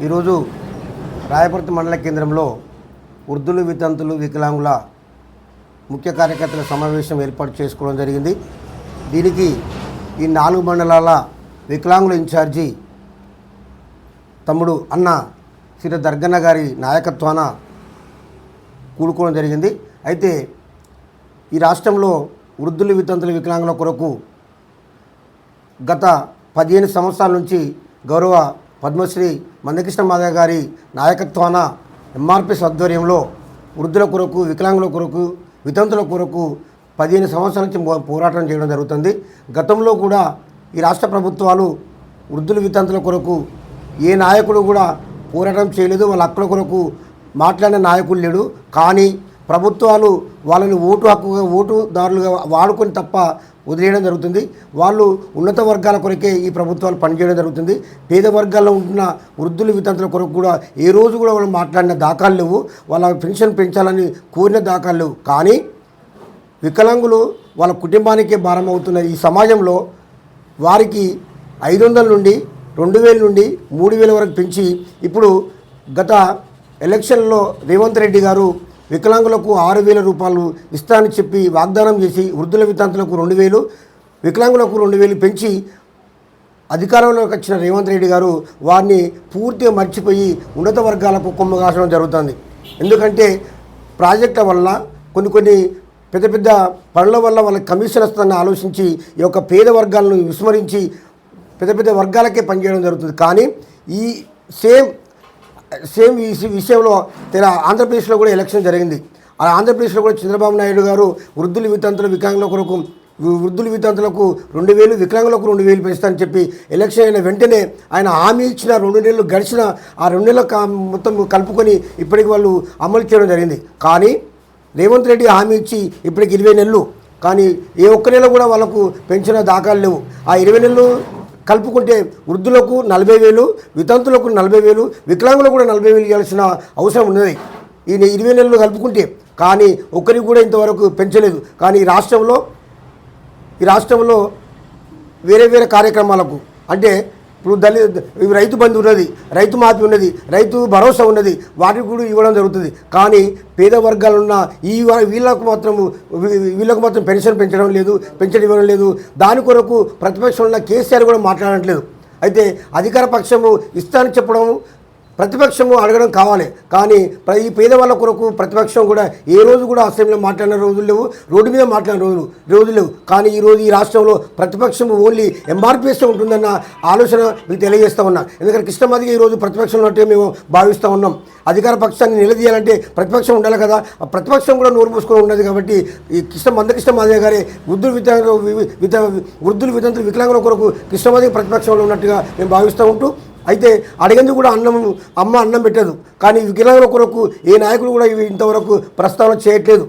ఈరోజు రాయపర్తి మండల కేంద్రంలో వృద్ధులు, వితంతులు, వికలాంగుల ముఖ్య కార్యకర్తల సమావేశం ఏర్పాటు చేసుకోవడం జరిగింది. దీనికి ఈ 4 మండలాల వికలాంగుల ఇన్ఛార్జి తమ్ముడు అన్న శ్రీ దర్గన్న గారి నాయకత్వాన కూడుకోవడం జరిగింది. అయితే ఈ రాష్ట్రంలో వృద్ధులు, వితంతులు, వికలాంగుల కొరకు గత 15 సంవత్సరాల నుంచి గౌరవ పద్మశ్రీ మందకృష్ణ మాదయ్య గారి నాయకత్వాన ఎంఆర్పిఎస్ ఆధ్వర్యంలో వృద్ధుల కొరకు, వికలాంగుల కొరకు, వితంతుల కొరకు 15 సంవత్సరాల నుంచి పోరాటం చేయడం జరుగుతుంది. గతంలో కూడా ఈ రాష్ట్ర ప్రభుత్వాలు వృద్ధులు, వితంతుల కొరకు ఏ నాయకుడు కూడా పోరాటం చేయలేదు. వాళ్ళ హక్కుల కొరకు మాట్లాడిన నాయకులు లేడు. కానీ ప్రభుత్వాలు వాళ్ళని ఓటుదారులుగా వాడుకొని తప్ప వదిలేయడం జరుగుతుంది. వాళ్ళు ఉన్నత వర్గాల కొరకే ఈ ప్రభుత్వాలు పనిచేయడం జరుగుతుంది. పేద వర్గాల్లో ఉంటున్న వృద్ధులు, వితంతుల కొరకు కూడా ఏ రోజు కూడా వాళ్ళు మాట్లాడిన దాఖలు లేవు. వాళ్ళ పెన్షన్ పెంచాలని కోరిన దాఖలు లేవు. కానీ వికలాంగులు వాళ్ళ కుటుంబానికే భారం అవుతున్న ఈ సమాజంలో వారికి 500 నుండి 2000 నుండి 3000 వరకు పెంచి ఇప్పుడు గత ఎలక్షన్లో రేవంత్ రెడ్డి గారు వికలాంగులకు 6000 రూపాయలు ఇస్తానని చెప్పి వాగ్దానం చేసి వృద్ధుల, వితంతులకు 2000, వికలాంగులకు 2000 పెంచి అధికారంలోకి వచ్చిన రేవంత్ రెడ్డి గారు వారిని పూర్తిగా మర్చిపోయి ఉన్నత వర్గాలకు కొమ్మగాసడం జరుగుతుంది. ఎందుకంటే ప్రాజెక్టుల వల్ల కొన్ని పెద్ద పనుల వల్ల వాళ్ళకి కమిషన్ వస్తుందని ఆలోచించి ఈ యొక్క పేద వర్గాలను విస్మరించి పెద్ద వర్గాలకే పనిచేయడం జరుగుతుంది. కానీ ఈ సేమ్ విషయంలో ఆంధ్రప్రదేశ్లో కూడా ఎలక్షన్ జరిగింది. ఆ ఆంధ్రప్రదేశ్లో కూడా చంద్రబాబు నాయుడు గారు వృద్ధులు, వితంతులు, వికలాంగుల కొరకు వృద్ధులు, వితంతులకు 2000, వికలాంగులకు 2000 పెంచుతానని చెప్పి ఎలక్షన్ అయిన వెంటనే ఆయన హామీ ఇచ్చిన 2 నెలలు గడిచిన ఆ 2 నెలలు మొత్తం కలుపుకొని ఇప్పటికి వాళ్ళు అమలు చేయడం జరిగింది. కానీ రేవంత్ రెడ్డి హామీ ఇచ్చి ఇప్పటికి 20 నెలలు, కానీ ఏ ఒక్క నెల కూడా వాళ్ళకు పెంచిన దాఖలు లేవు. ఆ 20 నెలలు కలుపుకుంటే వృద్ధులకు 40,000, వితంతులకు 40,000, వికలాంగులకు కూడా 40,000 ఇవ్వాల్సిన అవసరం ఉన్నది ఈ 20 నెలలు కలుపుకుంటే. కానీ ఒక్కరికి కూడా ఇంతవరకు పెంచలేదు. కానీ ఈ రాష్ట్రంలో వేరే కార్యక్రమాలకు అంటే ఇప్పుడు రైతు బంధు ఉన్నది, రైతు మాఫీ ఉన్నది, రైతు భరోసా ఉన్నది, వాటికి కూడా ఇవ్వడం జరుగుతుంది. కానీ పేద వర్గాలున్న వీళ్ళకు మాత్రం పెన్షన్ పెంచడం ఇవ్వడం లేదు. దాని కొరకు ప్రతిపక్షంలో ఉన్న కేసీఆర్ కూడా మాట్లాడట్లేదు. అయితే అధికార పక్షము ఇస్తానని చెప్పడం, ప్రతిపక్షము అడగడం కావాలి. కానీ ఈ పేదవాళ్ళ కొరకు ప్రతిపక్షం కూడా ఏ రోజు కూడా అసెంబ్లీలో మాట్లాడిన రోజులు లేవు, రోడ్డు మీద మాట్లాడిన రోజులు లేవు. కానీ ఈరోజు ఈ రాష్ట్రంలో ప్రతిపక్షం ఓన్లీ ఎంఆర్పిఎస్ ఉంటుందన్న ఆలోచన మీకు తెలియజేస్తూ ఉన్నా. ఎందుకంటే కృష్ణమాదిగా ఈరోజు ప్రతిపక్షం ఉన్నట్టే మేము భావిస్తూ ఉన్నాం. అధికార పక్షాన్ని నిలదీయాలంటే ప్రతిపక్షం ఉండాలి కదా. ఆ ప్రతిపక్షం కూడా నోరు మూసుకొని ఉన్నది. కాబట్టి ఈ మందకృష్ణ మాదయ్య గారి వృద్ధులు, వితంతులు, వికలాంగుల కొరకు కృష్ణమాదిగా ప్రతిపక్షంలో ఉన్నట్టుగా మేము భావిస్తూ ఉంటూ, అయితే అడిగేందుకు కూడా అమ్మ అన్నం పెట్టదు. కానీ వికలాంగుల కొరకు ఏ నాయకులు కూడా ఇవి ఇంతవరకు ప్రస్తావన చేయట్లేదు.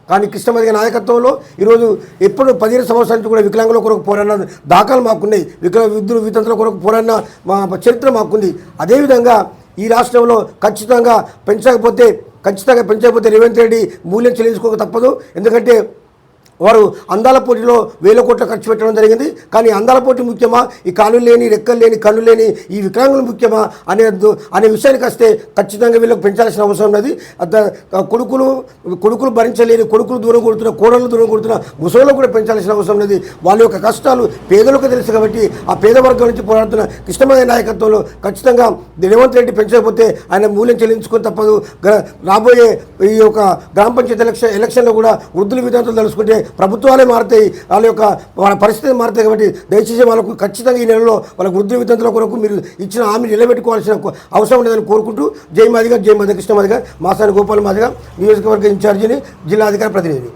కానీ కృష్ణమాదిగ నాయకత్వంలో ఈరోజు ఎప్పుడు 15 సంవత్సరాల నుంచి కూడా వికలాంగుల కొరకు పోరాడిన దాఖలు మాకున్నాయి. వృద్ధులు, వితంతుల కొరకు పోరాడిన మా చరిత్ర మాకుంది. అదేవిధంగా ఈ రాష్ట్రంలో ఖచ్చితంగా పెంచకపోతే రేవంత్ రెడ్డి మూల్యం చెల్లించుకోక తప్పదు. ఎందుకంటే వారు అందాల పోటీలో 1000 కోట్లు ఖర్చు పెట్టడం జరిగింది. కానీ అందాల పోటీ ముఖ్యమా, ఈ కాళ్ళు లేని, రెక్కలు లేని, కళ్ళు లేని ఈ వికలాంగులు ముఖ్యమా అనే విషయానికి వస్తే ఖచ్చితంగా వీళ్ళకి పెంచాల్సిన అవసరం ఉన్నది. కొడుకులు భరించలేని, కొడుకులు దూరం కొడుతున్న, కోడళ్ళు దూరం కొడుతున్న ముసలిలో కూడా పెంచాల్సిన అవసరం ఉన్నది. వాళ్ళ యొక్క కష్టాలు పేదలకు తెలుసు. కాబట్టి ఆ పేద వర్గం నుంచి పోరాడుతున్న కృష్ణమాదిగ నాయకత్వంలో ఖచ్చితంగా రేవంత్ రెడ్డి పెంచకపోతే ఆయన మూల్యం చెల్లించుకొని తప్పదు. రాబోయే ఈ యొక్క గ్రామ పంచాయతీ ఎలక్షన్లో కూడా వృద్ధులు, వితంతులు తలుచుకుంటే ప్రభుత్వాలే మారుతాయి, వాళ్ళ పరిస్థితి మారుతాయి. కాబట్టి దయచేసి వాళ్ళకు ఖచ్చితంగా ఈ నెలలో వాళ్ళకు వృద్ధుల, వితంతుల కొరకు మీరు ఇచ్చిన హామీ నిలబెట్టుకోవాల్సిన అవసరం ఉండదని కోరుకుంటూ జై మాదిగ, కృష్ణ మాదిగ, మాసాని గోపాల్ మాదిగ, నియోజకవర్గ ఇన్ఛార్జిని, జిల్లా అధికార ప్రతినిధిని.